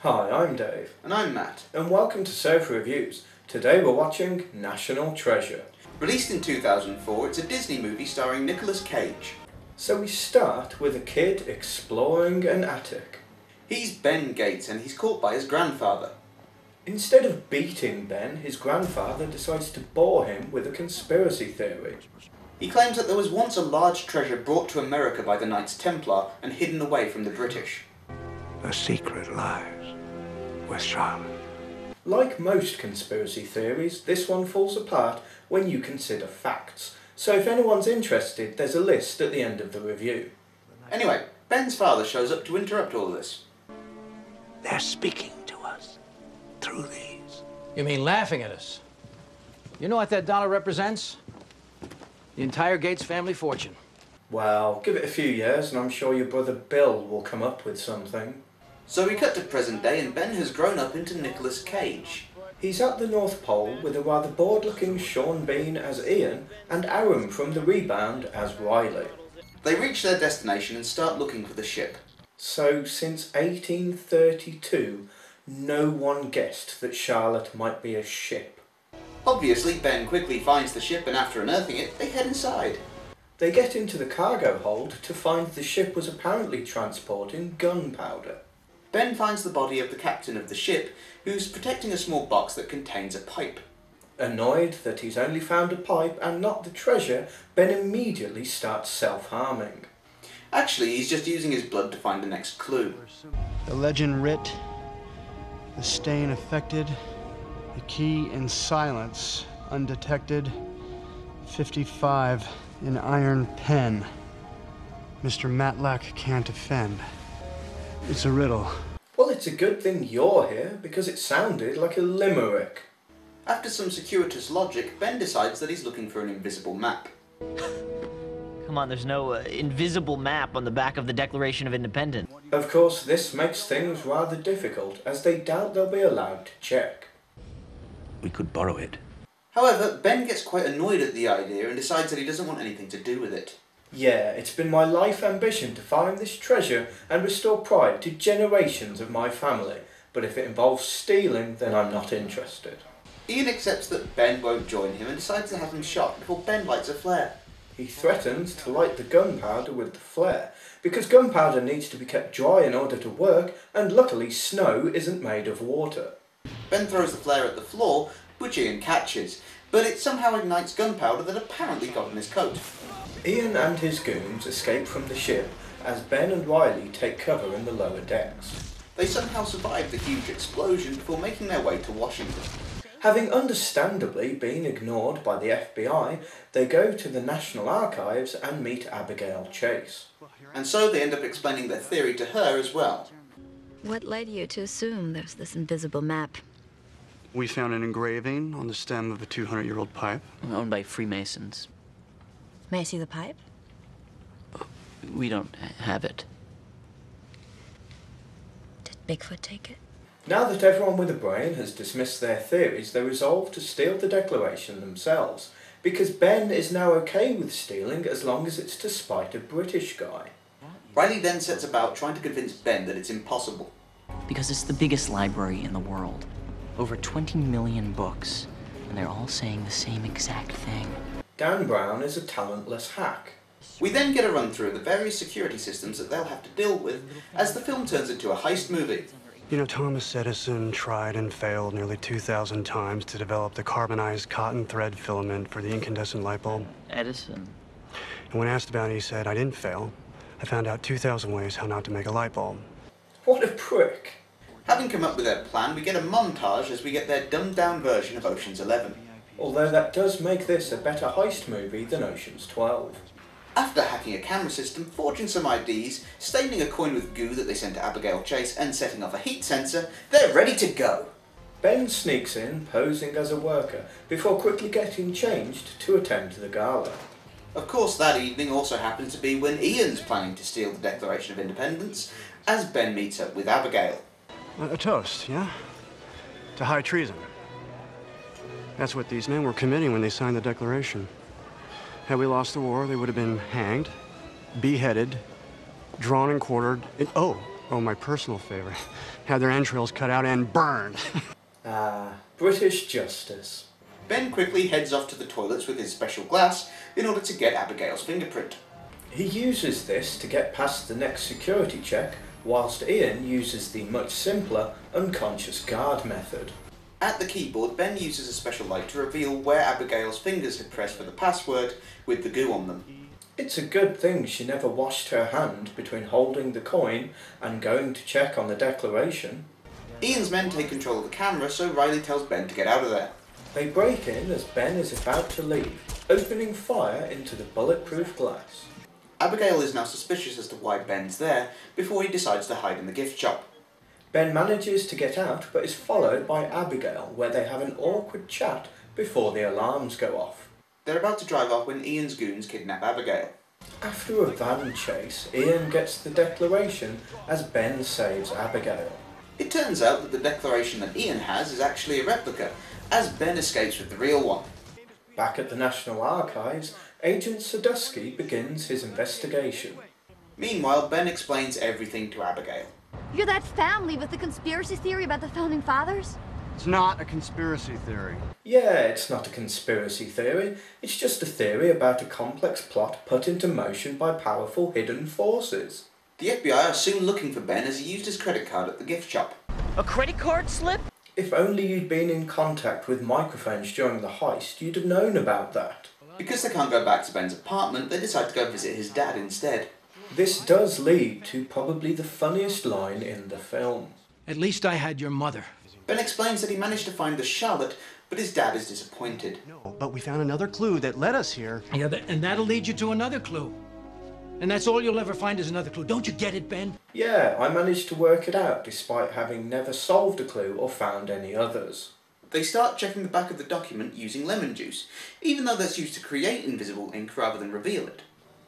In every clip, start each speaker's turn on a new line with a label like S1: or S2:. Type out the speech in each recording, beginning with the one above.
S1: Hi, I'm Dave.
S2: And I'm Matt.
S1: And welcome to Sofa Reviews. Today we're watching National Treasure.
S2: Released in 2004, it's a Disney movie starring Nicolas Cage.
S1: So we start with a kid exploring an attic.
S2: He's Ben Gates and he's caught by his grandfather.
S1: Instead of beating Ben, his grandfather decides to bore him with a conspiracy theory.
S2: He claims that there was once a large treasure brought to America by the Knights Templar and hidden away from the British.
S3: A secret lies with Charlotte.
S1: Like most conspiracy theories, this one falls apart when you consider facts. So if anyone's interested, there's a list at the end of the review.
S2: Anyway, Ben's father shows up to interrupt all this.
S3: They're speaking to us through these.
S4: You mean laughing at us? You know what that dollar represents? The entire Gates family fortune.
S1: Well, give it a few years and I'm sure your brother Bill will come up with something.
S2: So we cut to present day and Ben has grown up into Nicolas Cage.
S1: He's at the North Pole with a rather bored-looking Sean Bean as Ian and Aaron from The Rebound as Riley.
S2: They reach their destination and start looking for the ship.
S1: So, since 1832, no one guessed that Charlotte might be a ship.
S2: Obviously, Ben quickly finds the ship and after unearthing it, they head inside.
S1: They get into the cargo hold to find the ship was apparently transporting gunpowder.
S2: Ben finds the body of the captain of the ship, who's protecting a small box that contains a pipe.
S1: Annoyed that he's only found a pipe and not the treasure, Ben immediately starts self-harming.
S2: Actually, he's just using his blood to find the next clue.
S5: The legend writ, the stain affected, the key in silence, undetected, 55 in iron pen. Mr. Matlack can't offend. It's a riddle.
S1: Well, it's a good thing you're here, because it sounded like a limerick.
S2: After some circuitous logic, Ben decides that he's looking for an invisible map.
S6: Come on, there's no invisible map on the back of the Declaration of Independence.
S1: Of course, this makes things rather difficult, as they doubt they'll be allowed to check.
S3: We could borrow it.
S2: However, Ben gets quite annoyed at the idea and decides that he doesn't want anything to do with it.
S1: Yeah, it's been my life ambition to find this treasure and restore pride to generations of my family, but if it involves stealing, then I'm not interested.
S2: Ian accepts that Ben won't join him and decides to have him shot before Ben lights a flare.
S1: He threatens to light the gunpowder with the flare, because gunpowder needs to be kept dry in order to work, and luckily snow isn't made of water.
S2: Ben throws the flare at the floor, which Ian catches, but it somehow ignites gunpowder that apparently got in his coat.
S1: Ian and his goons escape from the ship as Ben and Riley take cover in the lower decks.
S2: They somehow survive the huge explosion before making their way to Washington.
S1: Having understandably been ignored by the FBI, they go to the National Archives and meet Abigail Chase.
S2: And so they end up explaining their theory to her as well.
S7: What led you to assume there's this invisible map?
S5: We found an engraving on the stem of a 200-year-old pipe.
S6: Owned by Freemasons.
S7: May I see the pipe?
S6: We don't have it.
S7: Did Bigfoot take it?
S1: Now that everyone with a brain has dismissed their theories, they resolve to steal the Declaration themselves, because Ben is now okay with stealing as long as it's to spite a British guy.
S2: Riley then sets about trying to convince Ben that it's impossible.
S6: Because it's the biggest library in the world. Over 20 million books, and they're all saying the same exact thing.
S1: Dan Brown is a talentless hack.
S2: We then get a run through of the various security systems that they'll have to deal with as the film turns into a heist movie.
S5: You know, Thomas Edison tried and failed nearly 2,000 times to develop the carbonized cotton thread filament for the incandescent light bulb.
S6: Edison.
S5: And when asked about it, he said, "I didn't fail. I found out 2,000 ways how not to make a light bulb."
S1: What a prick.
S2: Having come up with their plan, we get a montage as we get their dumbed-down version of Ocean's 11.
S1: Although that does make this a better heist movie than Ocean's 12.
S2: After hacking a camera system, forging some IDs, staining a coin with goo that they sent to Abigail Chase, and setting off a heat sensor, they're ready to go.
S1: Ben sneaks in, posing as a worker, before quickly getting changed to attend to the gala.
S2: Of course, that evening also happens to be when Ian's planning to steal the Declaration of Independence, as Ben meets up with Abigail.
S5: A toast, yeah? To high treason. That's what these men were committing when they signed the Declaration. Had we lost the war, they would have been hanged, beheaded, drawn and quartered, and, oh, Oh, my personal favorite. Had their entrails cut out and burned.
S1: British justice.
S2: Ben quickly heads off to the toilets with his special glass in order to get Abigail's fingerprint.
S1: He uses this to get past the next security check, whilst Ian uses the much simpler unconscious guard method.
S2: At the keyboard, Ben uses a special light to reveal where Abigail's fingers had pressed for the password with the goo on them.
S1: It's a good thing she never washed her hand between holding the coin and going to check on the declaration.
S2: Ian's men take control of the camera, so Riley tells Ben to get out of there.
S1: They break in as Ben is about to leave, opening fire into the bulletproof glass.
S2: Abigail is now suspicious as to why Ben's there, before he decides to hide in the gift shop.
S1: Ben manages to get out, but is followed by Abigail, where they have an awkward chat before the alarms go off.
S2: They're about to drive off when Ian's goons kidnap Abigail.
S1: After a van chase, Ian gets the declaration as Ben saves Abigail.
S2: It turns out that the declaration that Ian has is actually a replica, as Ben escapes with the real one.
S1: Back at the National Archives, Agent Sadusky begins his investigation.
S2: Meanwhile, Ben explains everything to Abigail.
S8: You're that family with the conspiracy theory about the Founding Fathers?
S5: It's not a conspiracy theory.
S1: Yeah, it's not a conspiracy theory, it's just a theory about a complex plot put into motion by powerful hidden forces.
S2: The FBI are soon looking for Ben as he used his credit card at the gift shop.
S6: A credit card slip?
S1: If only you'd been in contact with microphones during the heist, you'd have known about that.
S2: Because they can't go back to Ben's apartment, they decide to go visit his dad instead.
S1: This does lead to probably the funniest line in the film.
S4: At least I had your mother.
S2: Ben explains that he managed to find the Charlotte, but his dad is disappointed.
S5: No, but we found another clue that led us here.
S4: Yeah, and that'll lead you to another clue. And that's all you'll ever find is another clue. Don't you get it, Ben?
S1: Yeah, I managed to work it out despite having never solved a clue or found any others.
S2: They start checking the back of the document using lemon juice, even though that's used to create invisible ink rather than reveal it.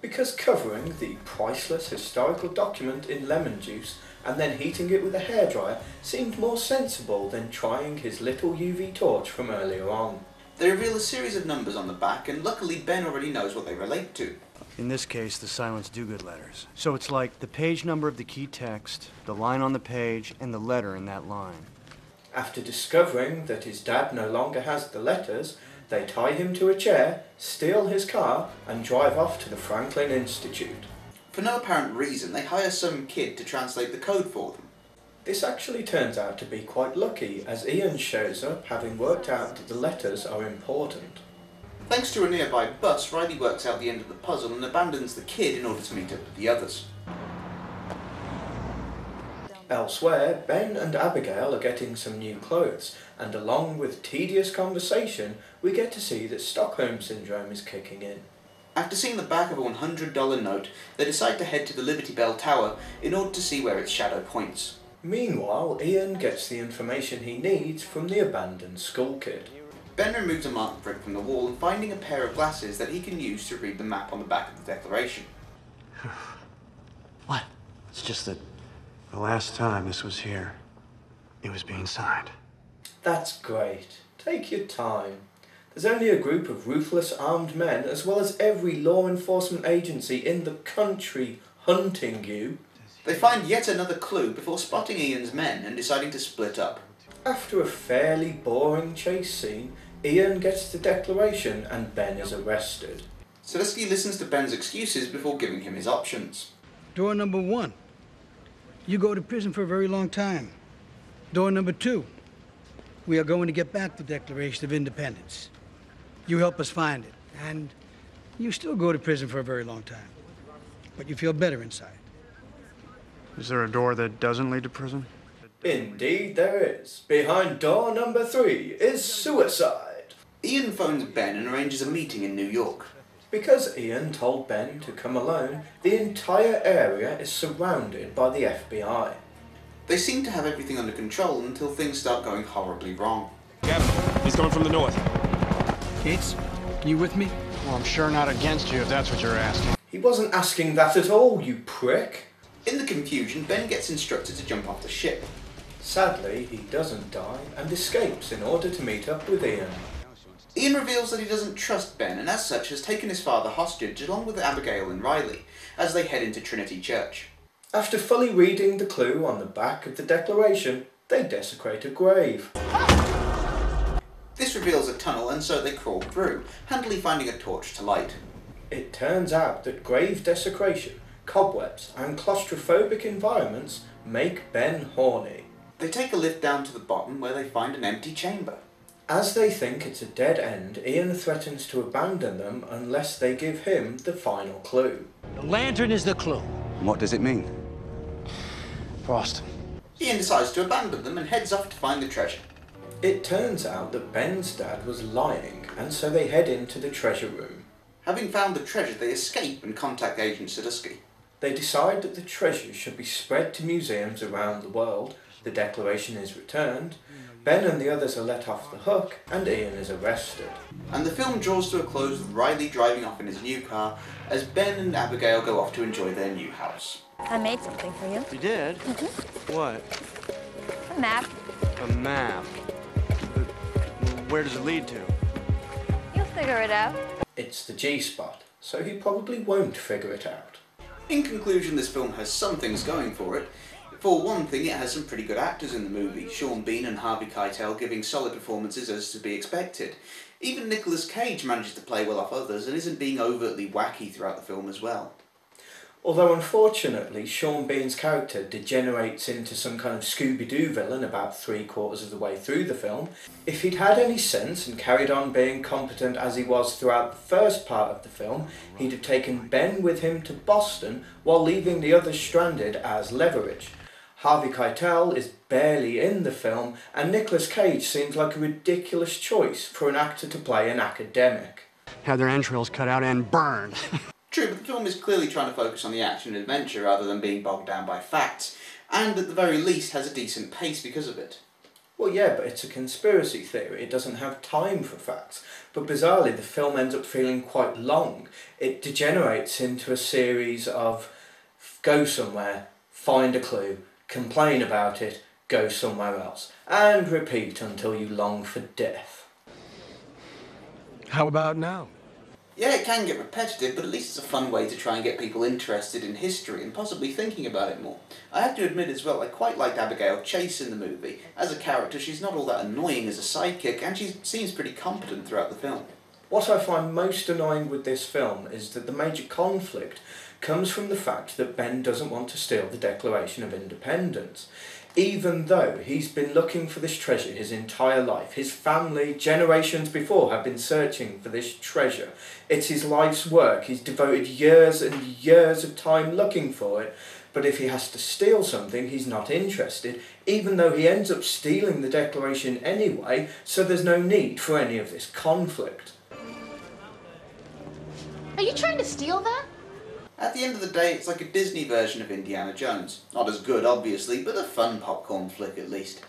S1: Because covering the priceless historical document in lemon juice and then heating it with a hairdryer seemed more sensible than trying his little UV torch from earlier on.
S2: They reveal a series of numbers on the back, and luckily Ben already knows what they relate to.
S5: In this case, the Silence Dogood letters. So it's like the page number of the key text, the line on the page, and the letter in that line.
S1: After discovering that his dad no longer has the letters, they tie him to a chair, steal his car, and drive off to the Franklin Institute.
S2: For no apparent reason, they hire some kid to translate the code for them.
S1: This actually turns out to be quite lucky, as Ian shows up having worked out that the letters are important.
S2: Thanks to a nearby bus, Riley works out the end of the puzzle and abandons the kid in order to meet up with the others.
S1: Elsewhere, Ben and Abigail are getting some new clothes, and along with tedious conversation, we get to see that Stockholm Syndrome is kicking in.
S2: After seeing the back of a $100 note, they decide to head to the Liberty Bell Tower in order to see where its shadow points.
S1: Meanwhile, Ian gets the information he needs from the abandoned school kid.
S2: Ben removes a marked brick from the wall and finding a pair of glasses that he can use to read the map on the back of the declaration.
S5: What? It's just that the last time this was here, it was being signed.
S1: That's great. Take your time. There's only a group of ruthless armed men, as well as every law enforcement agency in the country hunting you.
S2: They find yet another clue before spotting Ian's men and deciding to split up.
S1: After a fairly boring chase scene, Ian gets the declaration and Ben is arrested.
S2: Sadusky listens to Ben's excuses before giving him his options.
S9: Door number 1, you go to prison for a very long time. Door number 2, we are going to get back the Declaration of Independence. You help us find it, and you still go to prison for a very long time. But you feel better inside.
S5: Is there a door that doesn't lead to prison?
S1: Indeed there is. Behind door number 3 is suicide.
S2: Ian phones Ben and arranges a meeting in New York.
S1: Because Ian told Ben to come alone, the entire area is surrounded by the FBI.
S2: They seem to have everything under control until things start going horribly wrong.
S10: Captain, he's coming from the north.
S9: Gates, you with me?
S5: Well, I'm sure not against you if that's what you're asking.
S1: He wasn't asking that at all, you prick.
S2: In the confusion, Ben gets instructed to jump off the ship.
S1: Sadly, he doesn't die and escapes in order to meet up with Ian.
S2: Ian reveals that he doesn't trust Ben and as such has taken his father hostage along with Abigail and Riley as they head into Trinity Church.
S1: After fully reading the clue on the back of the Declaration, they desecrate a grave.
S2: This reveals a tunnel, and so they crawl through, handily finding a torch to light.
S1: It turns out that grave desecration, cobwebs and claustrophobic environments make Ben horny.
S2: They take a lift down to the bottom where they find an empty chamber.
S1: As they think it's a dead end, Ian threatens to abandon them unless they give him the final clue.
S4: The lantern is the clue.
S11: What does it mean?
S4: Frost.
S2: Ian decides to abandon them and heads off to find the treasure.
S1: It turns out that Ben's dad was lying, and so they head into the treasure room.
S2: Having found the treasure, they escape and contact Agent Sadusky.
S1: They decide that the treasure should be spread to museums around the world, the Declaration is returned, Ben and the others are let off the hook, and Ian is arrested.
S2: And the film draws to a close with Riley driving off in his new car as Ben and Abigail go off to enjoy their new house.
S8: I made something for you.
S5: You did? What?
S8: A map.
S5: A map. Where does it lead to?
S8: You'll figure it out.
S1: It's the G-spot, so he probably won't figure it out.
S2: In conclusion, this film has some things going for it. For one thing, it has some pretty good actors in the movie, Sean Bean and Harvey Keitel giving solid performances as to be expected. Even Nicolas Cage manages to play well off others and isn't being overtly wacky throughout the film as well.
S1: Although unfortunately Sean Bean's character degenerates into some kind of Scooby-Doo villain about 3/4 of the way through the film, if he'd had any sense and carried on being competent as he was throughout the first part of the film, he'd have taken Ben with him to Boston while leaving the others stranded as leverage. Harvey Keitel is barely in the film, and Nicolas Cage seems like a ridiculous choice for an actor to play an academic.
S5: Have their entrails cut out and burned.
S2: True, but the film is clearly trying to focus on the action and adventure rather than being bogged down by facts, and at the very least has a decent pace because of it.
S1: Well, yeah, but it's a conspiracy theory. It doesn't have time for facts. But bizarrely, the film ends up feeling quite long. It degenerates into a series of go somewhere, find a clue, complain about it, go somewhere else, and repeat until you long for death.
S10: How about now?
S2: Yeah, it can get repetitive, but at least it's a fun way to try and get people interested in history and possibly thinking about it more. I have to admit as well, I quite liked Abigail Chase in the movie. As a character, she's not all that annoying as a sidekick, and she seems pretty competent throughout the film.
S1: What I find most annoying with this film is that the major conflict comes from the fact that Ben doesn't want to steal the Declaration of Independence. Even though he's been looking for this treasure his entire life, his family, generations before, have been searching for this treasure. It's his life's work, he's devoted years and years of time looking for it, but if he has to steal something, he's not interested, even though he ends up stealing the Declaration anyway, so there's no need for any of this conflict.
S8: Are you trying to steal that?
S2: At the end of the day, it's like a Disney version of Indiana Jones. Not as good, obviously, but a fun popcorn flick at least.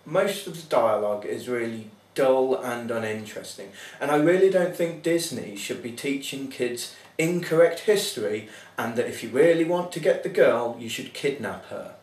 S1: Most of the dialogue is really dull and uninteresting, and I really don't think Disney should be teaching kids incorrect history, and that if you really want to get the girl, you should kidnap her.